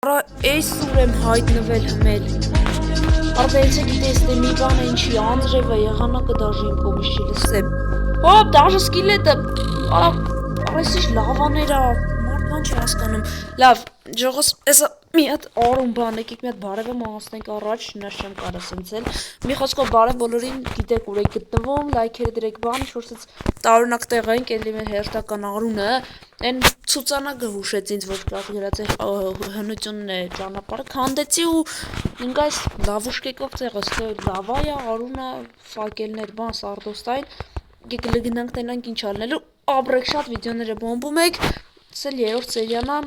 Արա էս ուր եմ հայտնվել հմել։ Արդեցեք տեսնե մի բան է ինչի անձրևը եղանակը դաժի իմ կողմից չի լսեմ։ Հոպ, դաժը սկիլետը։ Այս ինչ լավաներ ա, մարդ բան չի հասկանում։ Լավ, ժողոս, էսա մի հատ արում բան եկեք մի հատ բարևը մահացնենք առաջ, նա չեմ կարա սենցել։ Մի խոսքով բարև բոլորին գիտեք ուր եք գտնվում, լայքերը դրեք բան, ինչ որ սենց տարօրինակ տեղ ենք, էլի մեր հերթական արունը, այն ցուցանակը հուշեց ինձ, որ կապ գրած էր հնությունն է ճանապարհը, քանդեցի ու ինք այս լավուշկեկով տեղս, թե լավա է, արունը, ֆակելներ, բան, սարդոստային, եկեք լգնանք տենանք ինչ ալնելու, ապրեք շատ վիդեոները բոմբում եք, սել երորդ սերիանա,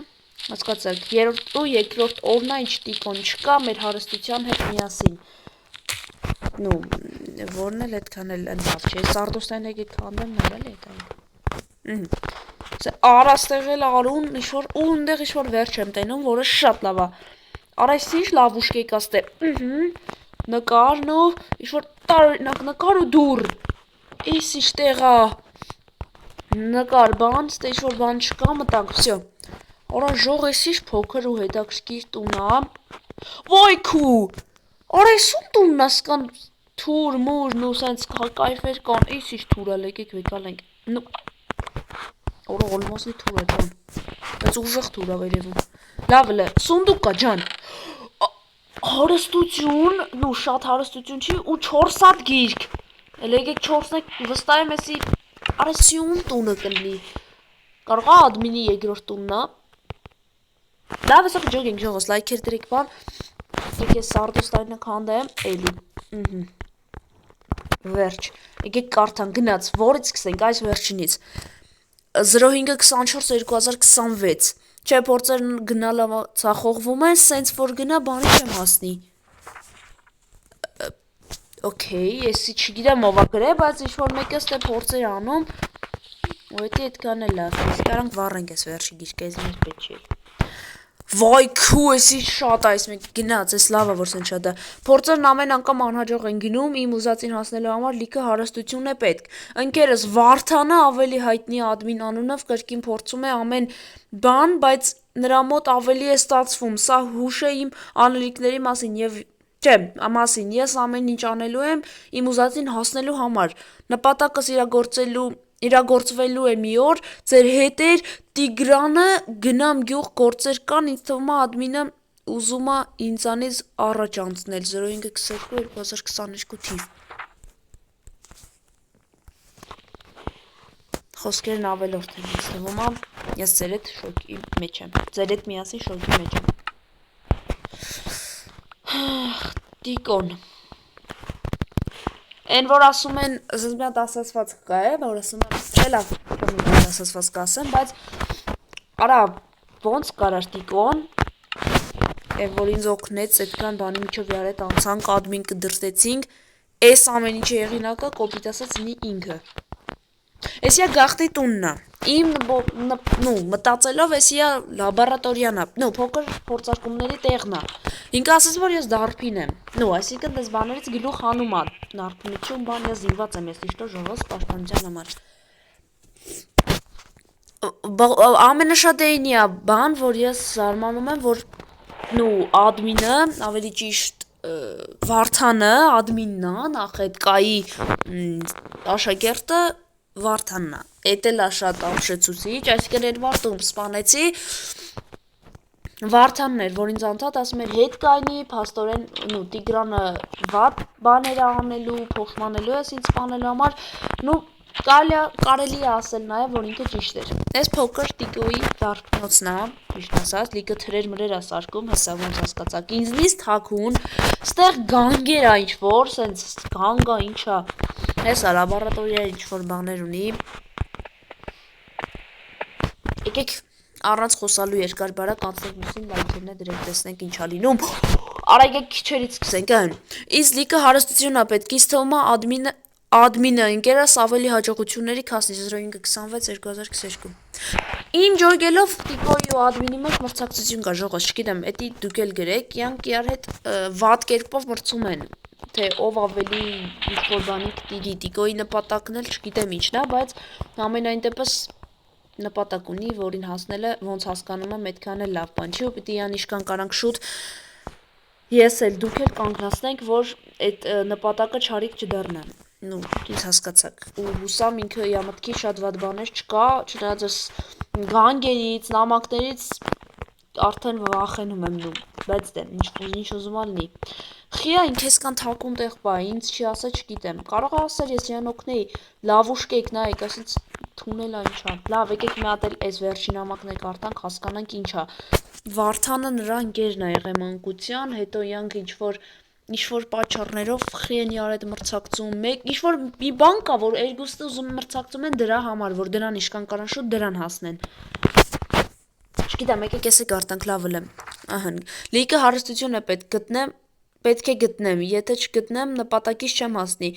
հասկացեք, երորդ ու երկրորդ օրնա ինչ տիկոն չկա մեր հարստության հետ միասին, նու, որն էլ հետքան էլ լավ չէ, սարդոստային եկեք քանդեմ նայր էլ հետային, արաստեղ էլ արուն, ինչ-որ ու ընդեղ ինչ-որ վերջ եմ տենում, որը շատ լավ է, արայս ինչ լավ ուշկեի կաստե, նկարն ու ինչ-որ տարօրինակ նկար ու դուր, էս ինչ տեղ է, նկար բան, ստե ինչ-որ բան չկա, մտանք, վսյո, արա ժող էս ինչ փոքր ու հետաքրքիր տուն է, վայ քու, արա էս ում տունն է սկան թուր մուրն ու սենց կայֆեր կան, էս ինչ թուր է, եկեք վեկալ ենք, Ora olmaz թուր է ջան, բայց ուժեղ թուր է վերևում, լավ է, սունդուկ կա ջան, հարստություն, նու շատ հարստություն չի ու 4 հատ գիրք, էլ եկեք 4-ն եք վստահ եմ էսի արեսյուն տունը կլնի, կարող է ադմինի երկրորդ տունն է, լավ էսա կջոք ենք ժողոս, լայքեր դրեք բան, եկեք սարդոստայնը քանդեմ, էլի, վերջ, եկեք կարդան գնաց, որից սկսենք այս վերջինից, 05-24-2026 Չէ փորձերն գնալը ցախողվում են, սենց որ գնա բանի չեմ հասնի Okay, եսի չգիտեմ ով է գրել, բայց ինչ-որ մեկը ստե փորձեր անում ու հետի այդքան էլ լավ, իսկ արանք վառենք ես վերջի գիրկը, ես մեր պետք չի Վայ քու, եսի շատ այս մեկ գնաց, ես լավ է որ սենց շատ է Փորձերն ամեն անգամ անհաջող են գնում, իմ ուզածին հասնելու համար լիքը հարստություն է պետք Ընկերս Վարդանը ավելի հայտնի ադմին անունով կրկին փորձում է ամեն բան, բայց նրա մոտ ավելի է ստացվում, սա հուշ է իմ անելիքների մասին եւ Չէ, ամասին, ես ամեն ինչ անելու եմ իմ ուզածին հասնելու համար, նպատակս իրագործվելու է մի օր, ձեր հետեր Տիգրանը գնամ գյուղ գործեր կան, ինձ թվում է ադմինը ուզում է ինձանից առաջ անցնել 0522-2022 թիվ Խոսքերն ավելորդ են ինձ թվում է, ես ձեր հետ շոկի մեջ եմ, ձեր հետ միասին շոկի մեջ եմ Տիկոն Են որ ասում են, զս մի հատ ասացված կա է, որ ասում են, չէ լավ, մի հատ ասացված կասեմ, բայց արա, ոնց կարար տիկոն, և որ ինձ օգնեց, այդքան բանի միջով յարետ անցանք, ադմին կդրտեցինք, այս ամեն ինչը եղինակը կոպիտ ասած ինի ինքը Էսիա գաղթի տուննա, իմ մտածելով էսիա լաբարատորյանա, փոքր փորձարկումների տեղնա Ինքը ասաց, որ ես դարբին եմ, այսինքն դες բաներից գլուխ հանում ան, նարբնություն բան, ես զինված եմ, ես իշտո ժողոս պաշտպանության համար Ամենաշատեինի է բան, որ ես զարմանում եմ, որ ադմինը, ավելի ճիշտ Վարդանը, ադմինն է, նախ այդ կայի աշակերտը Վարդանն է, էդ էլ է շատ ապշեցուցիչ, այսինքն այդ վարդում սպանեցի Վարդանն էր, որ ինձ անդադ ասում էր հետ կայնի, փաստորեն Տիգրանը վատ բաներ է անելու, փոխմանելու ես ինձ սպանելու համար, կարելի է ասել նաև, որ ինքը ճիշտ էր Այս փոքր տիկոյի դարբնոցն է, ճիշտ ասած, լիքը թրեր մրեր է սարկում, հեսա ոնց հասկացաք, ինձնից թաքուն, ստեղ գանգեր է ինչ-որ, սենց գանգ է, ինչ է, հեսա լաբարատորիա ինչ-որ բաներ ունի Եկեք առանց խոսալու երկար բարակ անցնենք մուսին լայքերն է դրեք տեսնենք ինչ ա լինում Արա եկեք քիչերից սկսենք Իս լիքը հարստություն ա պետք ինձ թվում է ադմինը ընկերս ավելի հաջողությունների կհասնի 0526-2022 Իմ ջոյգելով տիկոյի ու ադմինի մեջ մրցակցություն կա ժողոս չգիտեմ էդի դուք էլ գրեք յանք իրար հետ վատ կերպով մրցում են թե ով ավելի ինչ-որ բանի կտիրի տիկոյի նպատակն էլ չգիտեմ ինչն է բայց ամենայն դեպս նպատակ ունի, որին հասնելը ոնց հասկանում եմ այդքան էլ լավ բան չի ու պիտի յանիշկան կարանք շուտ ես էլ դուք էլ կանգնացնենք, որ այդ նպատակը չարիք չդառնա։ Ну, ինձ հասկացաք։ Ու հուսամ ինքը իր մտքի շատ վատ բաներ չկա, չնայած գանգերից, նամակներից արդեն վախենում եմ նու, բայց դե ինչ ուզում ալնի։ Խիա ինք էսքան թակուն տեղ բա, ինձ չի ասա չգիտեմ։ Կարող է ասել ես իրան օգնեի, լավ ուշկեք նայեք, ասից թունելա ինչա։ Լավ, եկեք մի հատ էլ այս վերջին նամակն կարդանք, հասկանանք ինչա։ Վարդանը նրա ընկերն է եղել մանկության, հետո իրանք ինչ-որ պատճառներով խիեն իրար հետ մրցակցում, ինչ-որ մի բան կա, որ երկուսը ուզում մրցակցում են դրա համար, որ դրան իշքան կարան շուտ դրան հասնեն։ Չգիտեմ, եկեք էսը կարդանք լավը լեմ։ Ահա, լիքը հարստություն է պետք է գտնեմ, եթե չգտնեմ, նպատակից չեմ հասնի։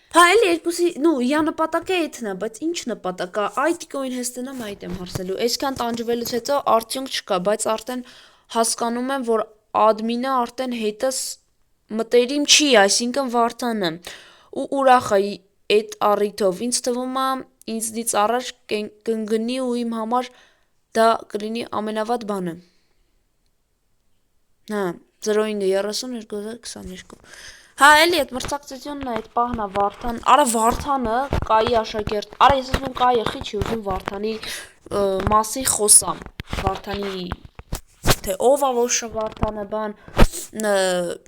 Հա, էլի երկուսի, իա նպատակը էդն է, բայց ինչ նպատակ է, այդ տիկոին հեստենամ այդ եմ հարսելու, այսքան տանջվելուց հետո արդյունք չկա, բայց արդեն հասկանում եմ, որ ադմինը արդեն հետս մտերիմ չի, այսինքն Վարդանը, ու ուրախ է այդ առիթով, ինձ թվում է ինձնից առաջ կընգնի ու իմ համար դա կլինի ամենավատ բանը։ Հա, 09-32-22 Հա, էլի այդ մրցակցությունն է, այդ պահն է Վարդան, արա Վարդանը, կայի աշակերտ, արա ես ասում կայի խի չի ուզում Վարդանի մասին խոսամ, Վարդանի, թե ով է ոչ Վարդանը բան,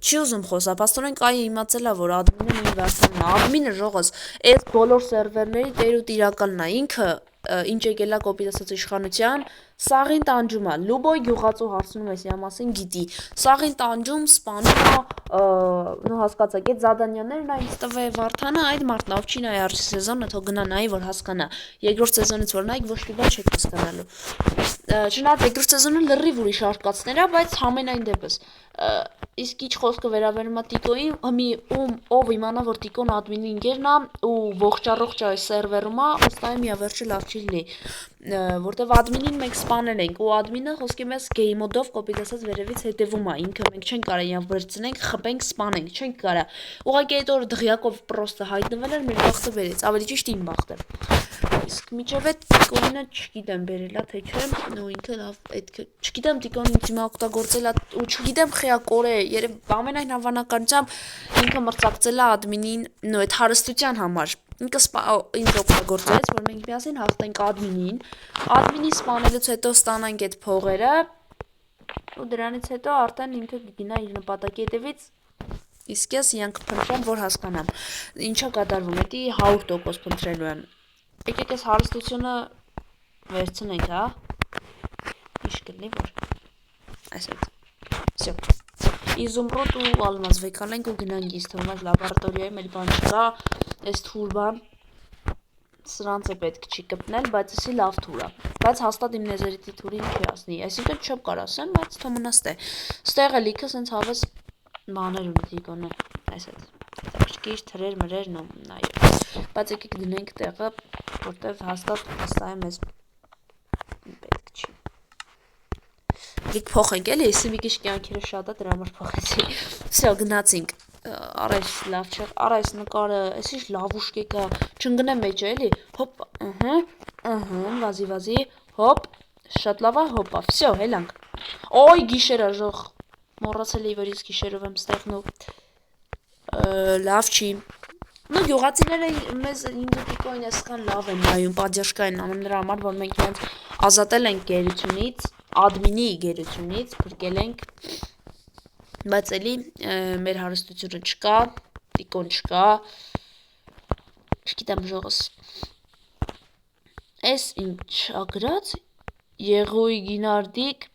չի ուզում խոսա, պաստորեն կայի իմացել է, որ ադմինը նույն Վարդանն է, ադմինը ժողս, այդ բոլոր սերվերների տեր ու տիրակալն է, ինքը ինչ եկել է կոպիտ ասած իշխանության, սաղին տանջում է, լուբոյ գյուղացու հարցնում ես իրա մասին գիտի, սաղին տանջում, սպանում է, հասկացակ, այդ զադանյաներն է ինձ տվել Վարդանը, այդ մարդն ով չի նայ առաջի սեզոնը, թող գնա նայի, որ հասկանա, երկրորդ սեզոնից որ նայք ոչ մի բան չեք հասկանալու, չնայած երկրորդ սեզոնը լրիվ ուրիշ արկածներ է, բայց համենայն դեպս, իսկ ինչ խոսքը վերաբերում է Տիկոյին, ով իմանա, որ Տիկոն ադմինի ընկերն է ու ողջառողջ այս սերվերում է, ոստայում իա վերջը լավ չի լինի, որտեվ ադմինին մենք սպանել ենք ու ադմինը խոսքի մեզ գեյ մոդով կոպիտ ասած վերևից հետևում է, ինքը մենք չենք կարա իա վերցնենք, խփենք, սպանենք, չենք կարա, ուղղակի այդ օրը դղյակով պրոստը հայտնվել էր, մեր բախտը վերեց, ավելի ճիշտ իմ բախտը, իսկ միջև այդ Տիկոնինը չգիտեմ բերել է թե չէ, ու ինքը լավ, չգիտեմ Տիկոնին ինձ հիմա օգտագործել է ու չգիտեմ խիա կորե, երբ ամենայն հավանականությամբ ինքը մրցակցել է ադմինին, այդ հարստության համար, ինքը ինձ օգտագործեց, որ մենք միասին հաղթենք ադմինի սպանելուց հետո ստանանք այդ փողերը ու դրանից հետո արդեն ինքը գնա իր նպատակի հետևից իսկ ես իրանք փնտրեմ, որ հասկանամ ինչա կատարվում, էդի 100% փնտրելու եմ եկեք այս հարստությունը վերցնենք, հա ինչ կլինի, որ այսպես, всё Իզումրոտ ու ալմազ վեքանենք ու գնանք ինձ թվում է լաբորատորիայի մեր բան չկա, այս թուր բան սրանց է պետք չի կպնել, բայց էսի լավ թուր է, բայց հաստատ իմ նեզերիտի թուրին չի ասնի, այսինքն չեմ կար ասեմ, բայց թո մնաս տե, ստեղ է լիքը սենց հավես բաներ ունի Տիկոնը, այսպես, ճիշտ թրեր մրեր նայ, բայց եկեք դնենք տեղը, որտև հաստատ հաստայեմ ես պետք չի Լիք փոխենք էլի, եսի մի քիչ կյանքերը շատ է, դրա համար փոխեցի։ Всё, գնացինք։ Արայս լավ չէ, արայս նկարը, էսի լավ ուշկեք է, չընկնեմ մեջը էլի։ Հոպ, վազի, հոպ, շատ լավ է, հոպա։ Всё, հելանք։ Օй, գիշերը ժող։ Մոռացել էի, որ ես գիշերով եմ ստեղնու։ Լավ չի։ Ну, գյուղացիները մեզ ինձ Տիկոին այսքան լավ են նայում, պատժկա են անում նրա համար, որ մենք իրենց ազատել ենք գերությունից, ադմինի գերությունից, փրկել ենք, բայց էլի մեր հարստությունը չկա, Տիկոն չկա, չգիտեմ ժողս, այս ինչ ագրած, եղույ գինարդիկ,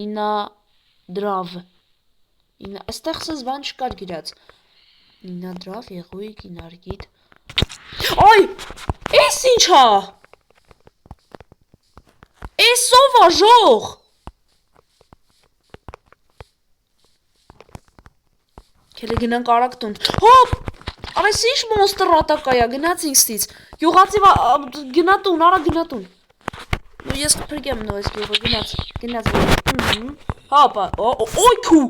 ինա դրավ, այստեղ սեզ բան չկար գիրած, ինա դրավ, եղույ գինարգիտ, այ, այս ինչա, այս ով է ժող, Քելը գնանք արագ տուն, հոպ, արես ինչ մոնստր ատակայա, գնացինք ստից, յուղացի գնա տուն, արա գնա տուն, ու ես կպրգեմ նո ես գյուղը, գնաց, հապա, ոյ քու,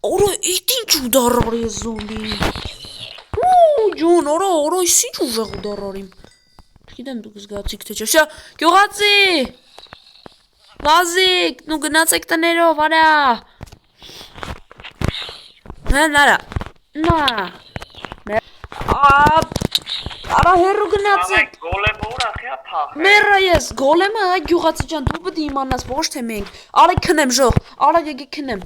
Ora, ești ciudarare, zombi. John, ora, ești ciudarare. չգիտեմ դուք զգացիք թե չէ։ Շա, գյուղացի։ Վազիկ, նու գնացեք տներով, արա։ Նարա։ Նա։ Արա հերու գնացեք։ Գոլեմը ուր ախիա փախ։ Մերը ես, գոլեմը այ գյուղացի ջան, դու պետք է իմանաս ոչ թե մենք։ Արա քնեմ ժող, արա գեգե քնեմ։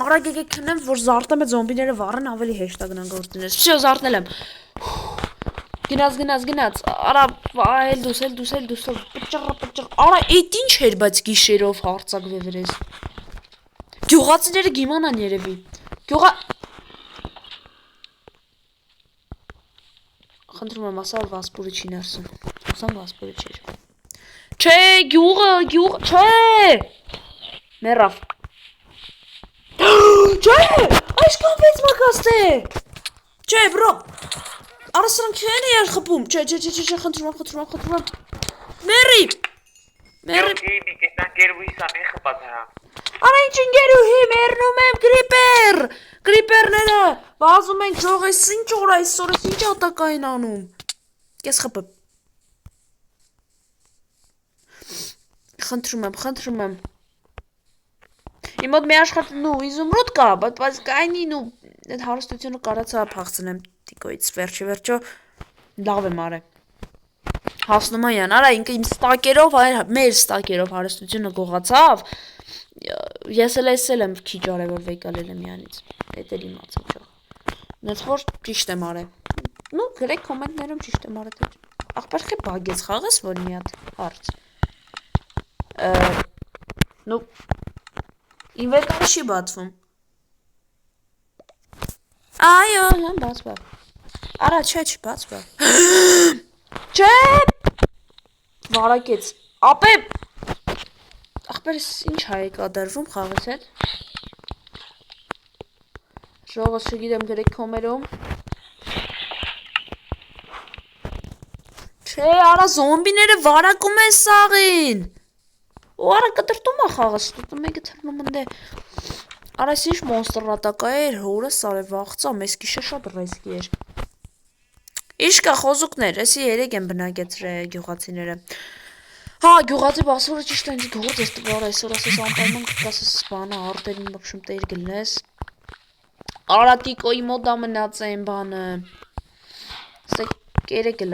Արա գեգե քնեմ, որ զարտեմ է զոմբիները վառեն ավելի հեշտ է գնան գործիներս։ Շո զարթնել եմ։ Գնաց, արա էլ դուս, պճռ, արա էդ ինչ էր, բայց գիշերով հարցակվե վրես։ Գյուղացիները գիմանան երևի։ Խնդրում եմ ասալ վասպուրի չի ներսում։ Ասամ վասպուրի չէր։ Չէ, գյուղը, չէ։ Մեռավ։ Չէ, այսքան վեց մակաստ է։ Չէ, բրո։ Արա սրանք չեն էր խփում։ Չէ, խնդրում եմ։ Մերի։ Գեյմի կետանգերուիսա մի խպատարա։ Արա ինչ ընկերուհի, մեռնում եմ, գրիպերները, վազում ենք ժող ես ինչ օր այսօր ես ինչ ատակային անում։ Կես խպը։ Խնդրում եմ։ Իմ մոտ մի աշխատ նու իզումրուտ կա, բայց կայնին ու այդ հարստությունը կարացա փախցնեմ տիկոից վերջո լավ եմ արել։ Հասնում են, արա ինքը իմ ստակերով, մեր ստակերով հարստությունը գողացավ, ես էլ եմ քիչ արել, որ վեկալել եմ յանից, էդ էլ իմացա չող, նենց որ ճիշտ եմ արել, նու գրեք կոմենտներում ճիշտ եմ արել, աղբեր խե բագեց խաղես, որ մի հատ հարց, նու, իմ վեկալը չի բացվում, այո, բացվա, արա չէ չի բացվա, չէ, վարակեց, ապե, աղբերս ինչ հայ է կադարվում խաղես հետ, ժողս չգիտեմ գրեք կոմերում, չէ, արա զոմբիները վարակում են սաղին, ու արա կտրտում է խաղս, տուտում եկը թրնում ընդե, արա ես ինչ մոնստրատակա էր, հորս արև վաղծա, մեզ կիշը շատ ռեսկի էր, Իշկա խոզուկներ, եսի երեկ են բնակեցրել գյուղացիները, հա, գյուղացի բասորը ճիշտ է ինձ գողոց ես տվար այսօր ասես անպայման կկասես բանը արտերին բխշում տեր գլնես, արա տիկոյի մոդա մնաց են բանը, սե կերեկը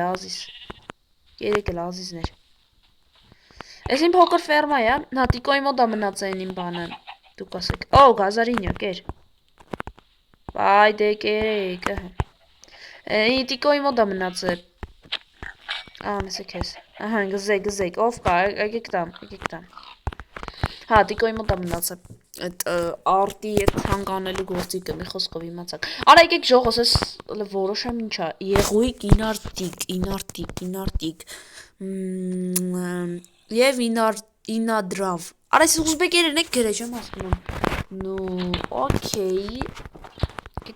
լազիզներ, ես իմ փոքր ֆերմա է, հա, տիկոյի մոդա մնաց են իմ բանը, դուք ասեք, օ, գազարինյա, կեր, բայ դե կերեկը, տիկոյի մոդա մնաց է, անեսը կեզ, ահա, գզեք, ով կա, եկեք տամ, հա, տիկոյի մոտ ամնաց է, այդ արտի այդ թանկանելու գործիկը, մի խոսքով իմացակ, արա եկեք ժողոս, ես որոշեմ ինչա, եղույք, ինարտիկ, և ինադրավ, արա ես ուզբեկերեն եք գրեջ եմ ասկնում, նու, օքեյ,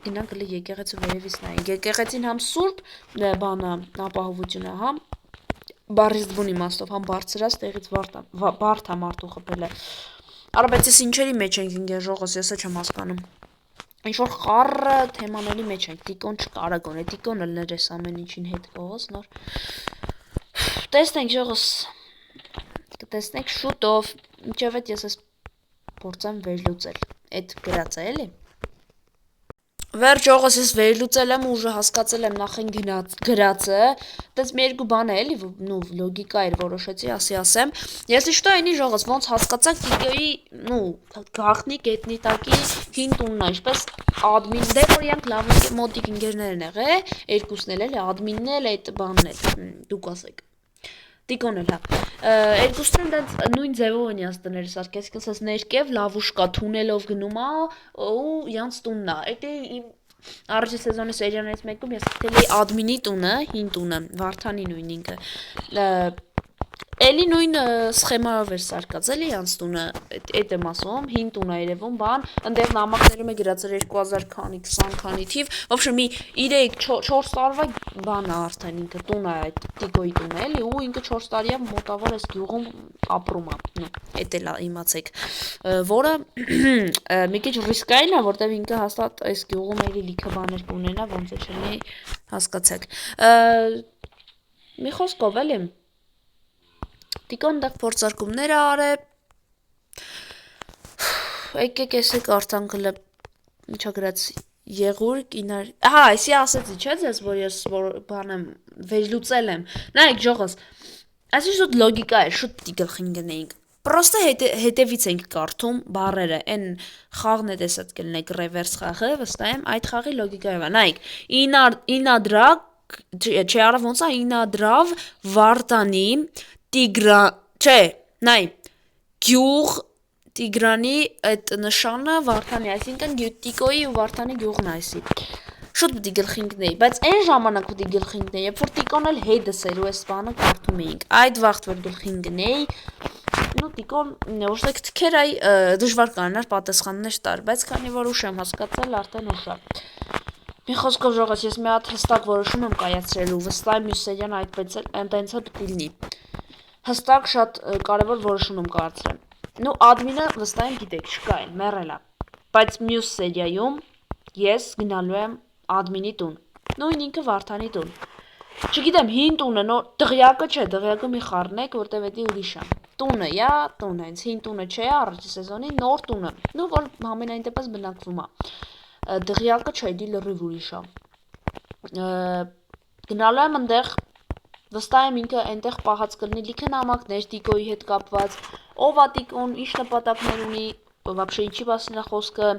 գնանք լի եկեղեցու վերևից նայենք, եկեղեցին համ սուրբ բանը ապահովությունը, համ բարիզդվուն իմաստով, համ բարձրած տեղից բարդ համ արտու խպել է, արա բայց ես ինչերի մեջ ենք ինգեր ժողոս, ես չեմ հասկանում, ինչ-որ խառը թեմաների մեջ ենք, տիկոն չկարա գոն է, տիկոն էլ ներ ես ամեն ինչին հետ կողոս նոր, տեսնենք ժողոս, կտեսնենք շուտով, ինչև էտ ես ես փորձեմ վերլուծել, էտ գրած է էլի, Վերջ ողս ես վերլուծել եմ ուժը հասկացել եմ նախեն գրածը, դες մի երկու բան է էլի, նու լոգիկա էր որոշեցի ասեմ, если что այնի ժողս ոնց հասկացանք տիկոյի, նու գաղտնի կետնի տակի հին տունն է, ինչպես ադմին, դե որ իրանք լավ մոտիկ ինգերներ են եղել, երկուսն էլ էլի, ադմինն էլ այդ բանն էլ, դուք ասեք, տիկոն էլ հա, երկուսն են դենց նույն ձևով են յանց տները սարքես, կսես ներկև լավուշկա թունելով գնում ա ու յանց տունն ա, էդ է առաջի սեզոնի սերիաներից մեկում ես խտել էի ադմինի տունը, հին տունը, Վարդանի նույն ինքը, էլի նույն սխեմայով էր սարկած, էլի յանց տունը, էդ եմ ասում, հին տուն է երևում, բան, ընդեղ նամակներում է գրածր 2000 քանի, 20 քանի թիվ, ոբշեմ մի 3-4 տարվա բան է արդեն ինքը տուն է, տիկոյի տուն է, էլի, ու ինքը 4 տարի է մոտավոր ես գյուղում ապրում է, էդ էլ իմացեք, որը մի քիչ ռիսկային է, որտև ինքը հաստատ այս գյուղում էլի լիքը բաներ կունենա, ոնց է չլինի հասկացեք, մի խոսքով էլի։ Տիկոն դեռ փորձարկումներ արե։ Եկեք էսեք արտանքլը ինչա գրած եղուրկ ինար։ Ահա, այսի ասեցի, չէ՞ ձեզ, որ ես բանեմ վերլուծել եմ։ Նայեք, ժողս։ Այսինքն շուտ լոգիկա է, շուտ դի գլխին գնեինք։ Պրոստը հետևից ենք կարդում բառերը, այն խաղն է տեսած կլնեք ռևերս խաղը, վստահ եմ այդ խաղի լոգիկայով է։ Նայեք, ինադրակ, չէ, արա ոնց է ինադրավ վարտանի տիգրա, չէ, նայ, գյուղ Տիգրանի այդ նշանը Վարդանի, այսինքն Տիկոյի ու Վարդանի գյուղն է այսի։ Շուտ պիտի գլխին գնեի, բայց այն ժամանակ պիտի գլխին գնեի, երբ որ Տիկոն էլ հետս էր ու այս բանը կարդում էինք։ Այդ վաղտ որ գլխին գնեի, նո Տիկոն ոչ թե քթքեր այ դժվար կանար պատասխաններ տար, բայց քանի որ ուշ եմ հասկացել, արդեն ուշ է։ Մի խոսքով ժողոց, ես մի հատ հստակ որոշում եմ կայացրելու, վստահ եմ մյուս սերիան այդպես էլ այնտենց է պիտի լինի։ Հստակ շատ կարևոր որոշում եմ կայացրել։ Ну, admin-ը վստահ եմ գիտեք, չկա այն, մեռել է։ Բայց մյուս սերիայում ես գնալու եմ admin-ի տուն։ Նույն ինքը Վարդանի տուն։ Չգիտեմ, հին տունը, նոր դղյակը չէ, դղյակը մի խառնեք, որտեվ էդի ուրիշ է։ Տունը, յա, տունը, հենց հին տունը չէ, առաջի սեզոնի նոր տունը։ Ну, որ համենայն դեպս բնակվում է։ Դղյակը չէ, դի լրիվ ուրիշ է։ Գնալու եմ այնտեղ վստահ եմ ինքը այնտեղ պահած կլինի լիքը նամակներ Տիկոյի հետ կապված, ով է Տիկոն, ինչ նպատակներ ունի, вообще ինչի մասին է խոսքը,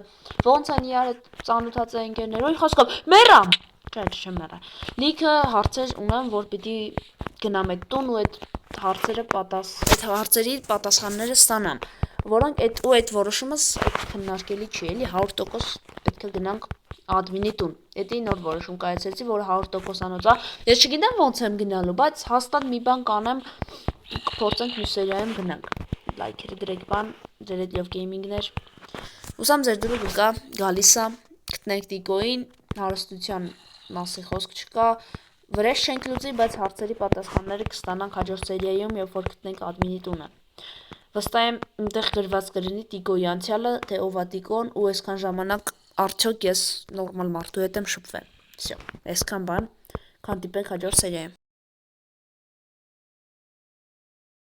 ոնց են իրար ծանոթացել ընկերներով, խոսքով, մեռամ, չէ, մեռա։ Լիքը հարցեր ունեմ, որ պիտի գնամ այդ տուն ու այդ հարցերի պատասխանները ստանամ, որոնք այդ որոշումս քննարկելի չի, էլի 100% պետք է գնանք admin-ի տուն։ Էդի նոր որոշում կայացրեցի, որ 100%-անոց է։ Ես չգիտեմ ոնց եմ գնալու, բայց հաստատ մի բան կանեմ, կփորձենք մյուս սերիայում գնանք։ Լայքերը դրեք բան, ձեր հետ լավ գեյմինգներ։ Ուսամ ձեր դուրը կգա, գալիս է, գտնեք Տիկոյին, հարստության մասի խոսք չկա, վրեժ չենք լուծի, բայց հարցերի պատասխանները կստանանք հաջորդ սերիայում, երբ որ գտնենք admin-ի տունը։ Վստահ եմ այնտեղ գրված կլինի Տիկոյի անցյալը, թե ով է Տիկոն ու այսքան ժամանակ արդյոք ես նորմալ մարդու հետ եմ շփվել։ Всё, այսքան բան, քան դիպենք հաջորդ սերիայում։